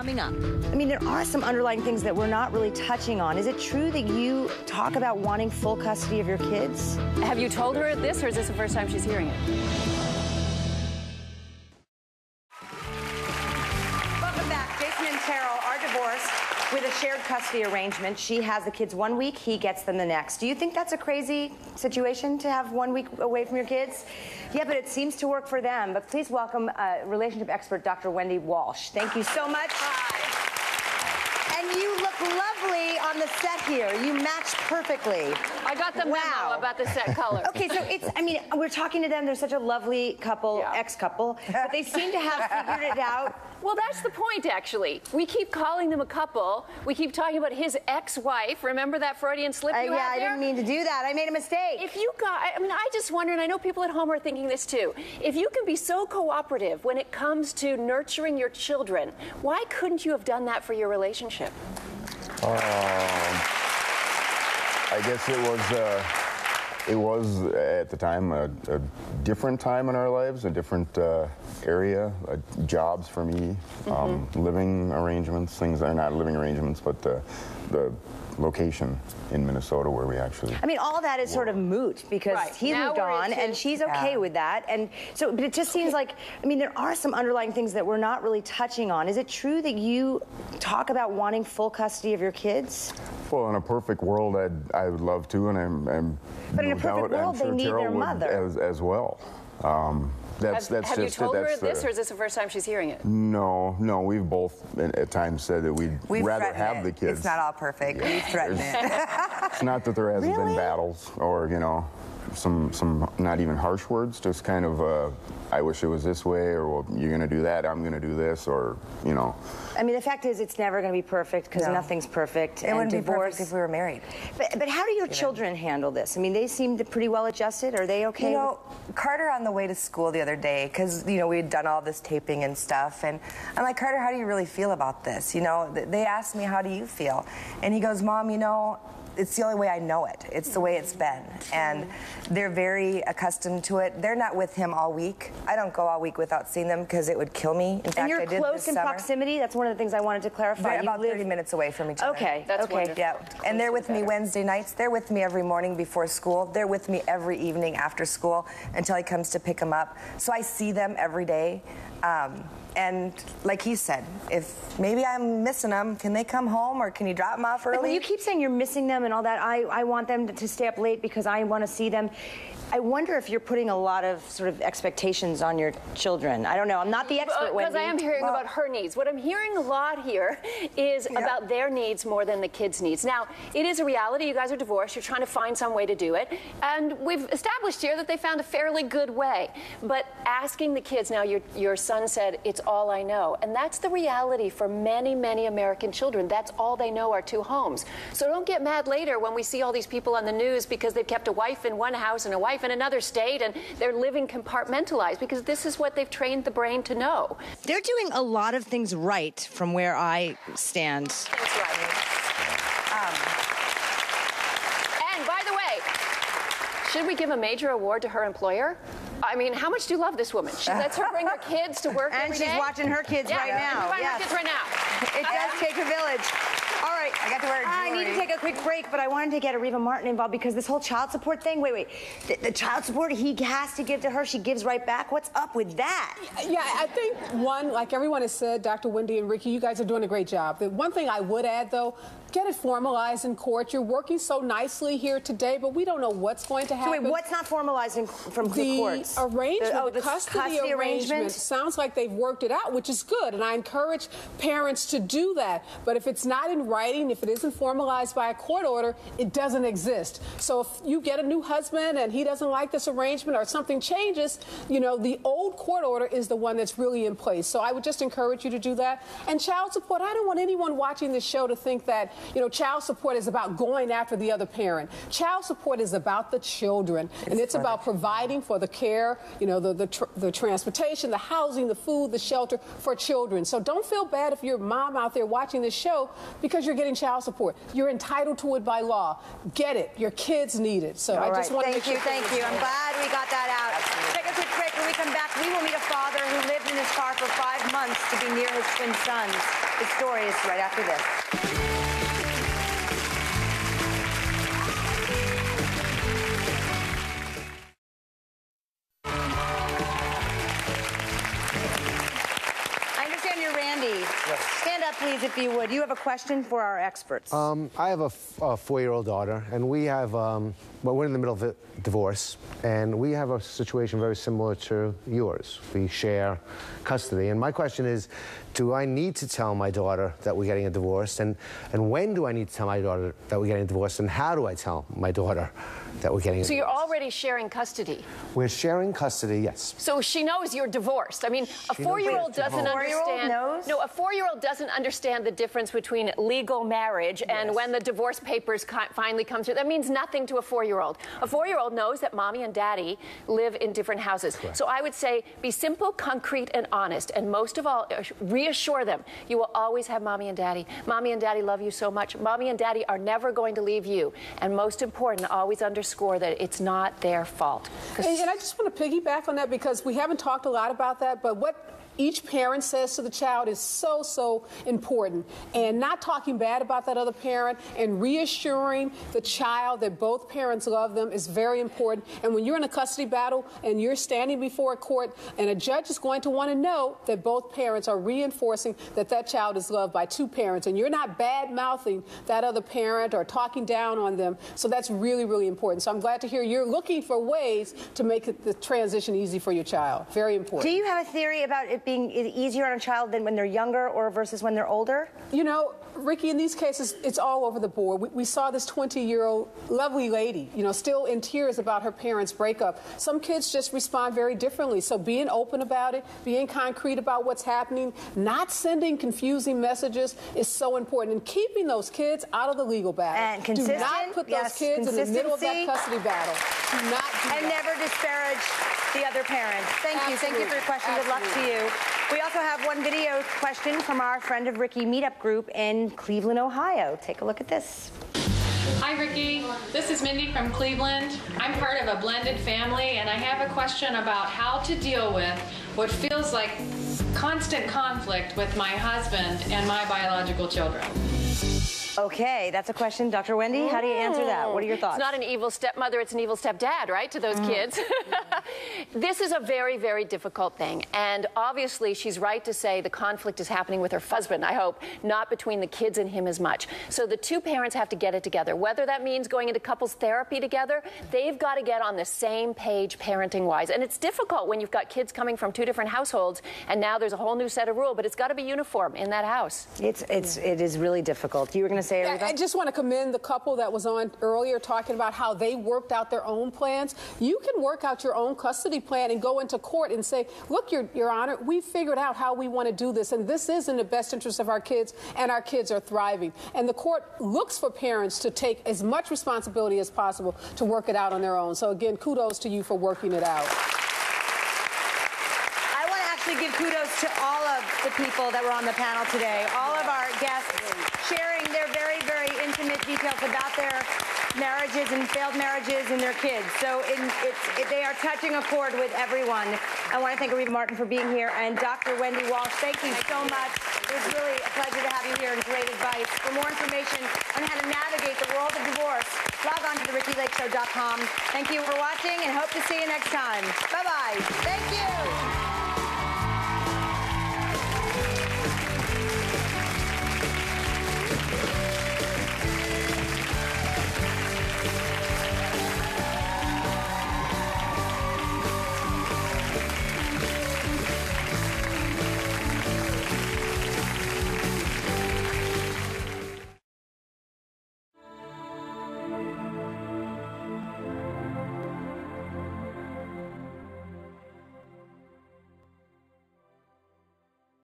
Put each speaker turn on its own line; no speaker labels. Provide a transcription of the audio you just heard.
coming up.
I mean, there are some underlying things that we're not really touching on. Is it true that you talk about wanting full custody of your kids?
Have you told her this, or is this the first time she's hearing it?
Welcome back. Jason and Terrell are divorced with a shared custody arrangement. She has the kids 1 week, he gets them the next. Do you think that's a crazy situation to have 1 week away from your kids? Yeah, but it seems to work for them. But please welcome relationship expert Dr. Wendy Walsh. Thank you so much. Hi. And you look lovely on the set here. You match perfectly.
I got the memo about the set color.
Okay, so it's, I mean, we're talking to them. They're such a lovely couple, ex-couple, but they seem to have figured it out.
Well, that's the point, actually. We keep calling them a couple. We keep talking about his ex-wife. Remember that Freudian slip you had there?
Yeah, I didn't mean to do that. I made a mistake.
If you got, I mean, I just wonder, and I know people at home are thinking this too, if you can be so cooperative when it comes to nurturing your children, why couldn't you have done that for your relationship?
I guess it was at the time a different time in our lives, a different area, jobs for me, living arrangements, things that are not living arrangements, but the location in Minnesota where we actually...
I mean, all that is sort of moot because he moved on and she's okay with that. And so, but it just seems like, I mean, there are some underlying things that we're not really touching on. Is it true that you talk about wanting full custody of your kids?
Well, in a perfect world, I would love to, and I'm
but in a perfect world, they need their mother
as well. That's
have you
just
told her
that's
this, or is this the first time she's hearing it?
No, we've both at times said that we'd rather have the kids.
It's not all perfect. Yeah. We've threatened it.
It's not that there hasn't been battles or, you know, some not even harsh words, just kind of I wish it was this way, or well, you're going to do that, I'm going to do this, or, you know.
I mean, the fact is it's never going to be perfect because nothing's perfect.
It wouldn't be perfect if we were married.
But how do your children handle this? I mean, they seem pretty well adjusted. Are they okay?
You know, Carter on the way to school the other day, because, you know, we had done all this taping and stuff, and I'm like, Carter, how do you really feel about this? You know, they asked me, how do you feel? And he goes, Mom, you know, it's the only way I know it. It's the way it's been. And they're very accustomed to it. They're not with him all week. I don't go all week without seeing them because it would kill me. In fact,
and you're
I did
close
this
in
summer.
Proximity? That's one of the things I wanted to clarify.
They're about 30 minutes away from each other.
Okay,
that's wonderful.
Yeah, and they're with me Wednesday nights. They're with me every morning before school. They're with me every evening after school until he comes to pick them up. So I see them every day. And like he said, if maybe I'm missing them, can they come home or can you drop them off early?
But when you keep saying you're missing them and all that, I want them to stay up late because I want to see them. I wonder if you're putting a lot of sort of expectations on your children. I don't know. I'm not the expert, Wendy.
Because I am hearing about her needs. What I'm hearing a lot here is about their needs more than the kids' needs. Now, it is a reality. You guys are divorced. You're trying to find some way to do it. And we've established here that they found a fairly good way. But asking the kids, now your son said, it's all I know. And that's the reality for many, many American children. That's all they know are two homes. So don't get mad later when we see all these people on the news because they've kept a wife in one house and a wife in another state and they're living compartmentalized because this is what they've trained the brain to know.
They're doing a lot of things right from where I stand.
That's right. And by the way, should we give a major award to her employer? I mean, how much do you love this woman? She lets her bring her kids to work every day.
And she's watching her kids right now.
Her kids right now.
It does take a village. All right,
I got to wear jewelry.
I need to take a quick break, but I wanted to get Areva Martin involved because this whole child support thing, wait. The child support he has to give to her, she gives right back. What's up with that?
Yeah, I think, one, like everyone has said, Dr. Wendy and Ricki, you guys are doing a great job. The one thing I would add, though, get it formalized in court. You're working so nicely here today, but we don't know what's going to happen.
So wait, what's not formalized from the courts?
The arrangement, the custody arrangement sounds like they've worked it out, which is good, and I encourage parents to do that. But if it's not in writing, if it isn't formalized by a court order, it doesn't exist. So if you get a new husband and he doesn't like this arrangement or something changes, you know, the old court order is the one that's really in place. So I would just encourage you to do that. And child support, I don't want anyone watching this show to think that, you know, child support is about going after the other parent. Child support is about the children, and it's about providing for the care, you know, the transportation, the housing, the food, the shelter for children. So don't feel bad if you're a mom out there watching this show because you're getting child support. You're entitled to it by law. Get it. Your kids need it. So I just want to make sure.
Thank you. I'm glad we got that out. Take a quick break. we come back, we will meet a father who lived in his car for 5 months to be near his twin sons. His story is right after this. Stand up, please, if you would. You have a question for our experts.
I have a 4-year-old daughter, and we have, well, we're in the middle of a divorce, and we have a situation very similar to yours. We share custody, and my question is, do I need to tell my daughter that we're getting a divorce, and when do I need to tell my daughter that we're getting a divorce, and how do I tell my daughter that we're getting a divorce?
So you're already sharing custody?
We're sharing custody, yes.
So she knows you're divorced. I mean, a 4-year-old doesn't understand. No, a 4-year-old doesn't understand the difference between legal marriage and when the divorce papers finally come through. That means nothing to a 4-year-old. A 4-year-old knows that mommy and daddy live in different houses.
Correct.
So I would say be simple, concrete, and honest. And most of all, reassure them you will always have mommy and daddy. Mommy and daddy love you so much. Mommy and daddy are never going to leave you. And most important, always underscore that it's not their fault.
And I just want to piggyback on that because we haven't talked a lot about that, but what each parent says to the child is so important. And not talking bad about that other parent and reassuring the child that both parents love them is very important. And when you're in a custody battle and you're standing before a court and a judge is going to want to know that both parents are reinforcing that that child is loved by two parents and you're not bad-mouthing that other parent or talking down on them. So that's really important. So I'm glad to hear you're looking for ways to make the transition easy for your child. Very important.
Do you have a theory about it being easier on a child than when they're younger or versus when they're older?
You know, Ricki, in these cases, it's all over the board. We saw this 20-year-old lovely lady, you know, still in tears about her parents' breakup. Some kids just respond very differently. So being open about it, being concrete about what's happening, not sending confusing messages is so important. And keeping those kids out of the legal battle.
And consistent.
Do not put those kids in the middle of that custody battle. Do not do that.
And never disparage the other parent. Thank you. Thank you for your question. Good luck to you. We also have one video question from our Friend of Ricki meetup group in Cleveland, Ohio. Take a look at this.
Hi, Ricki. This is Mindy from Cleveland. I'm part of a blended family, and I have a question about how to deal with what feels like constant conflict with my husband and my biological children.
Okay, that's a question. Dr. Wendy, how do you answer that? What are your thoughts?
It's not an evil stepmother, it's an evil stepdad, right, to those kids. This is a very difficult thing. And obviously, she's right to say the conflict is happening with her husband, I hope, not between the kids and him as much. So the two parents have to get it together. Whether that means going into couples therapy together, they've got to get on the same page parenting-wise. And it's difficult when you've got kids coming from two different households, and now there's a whole new set of rules, but it's got to be uniform in that house.
It is really difficult. You were going to say,
I just want to commend the couple that was on earlier talking about how they worked out their own plans. You can work out your own custody plan and go into court and say, look, Your Honor, we figured out how we want to do this, and this is in the best interest of our kids, and our kids are thriving. And the court looks for parents to take as much responsibility as possible to work it out on their own. So, again, kudos to you for working it out.
I want to actually give kudos to all of the people that were on the panel today, all of our guests sharing their very intimate details about their marriages and failed marriages and their kids. So they are touching a chord with everyone. I want to thank Aretha Martin for being here, and Dr. Wendy Walsh, thank you so much. It was really a pleasure to have you here and great advice. For more information on how to navigate the world of divorce, log on to therickilakeshow.com. Thank you for watching and hope to see you next time. Bye-bye. Thank you.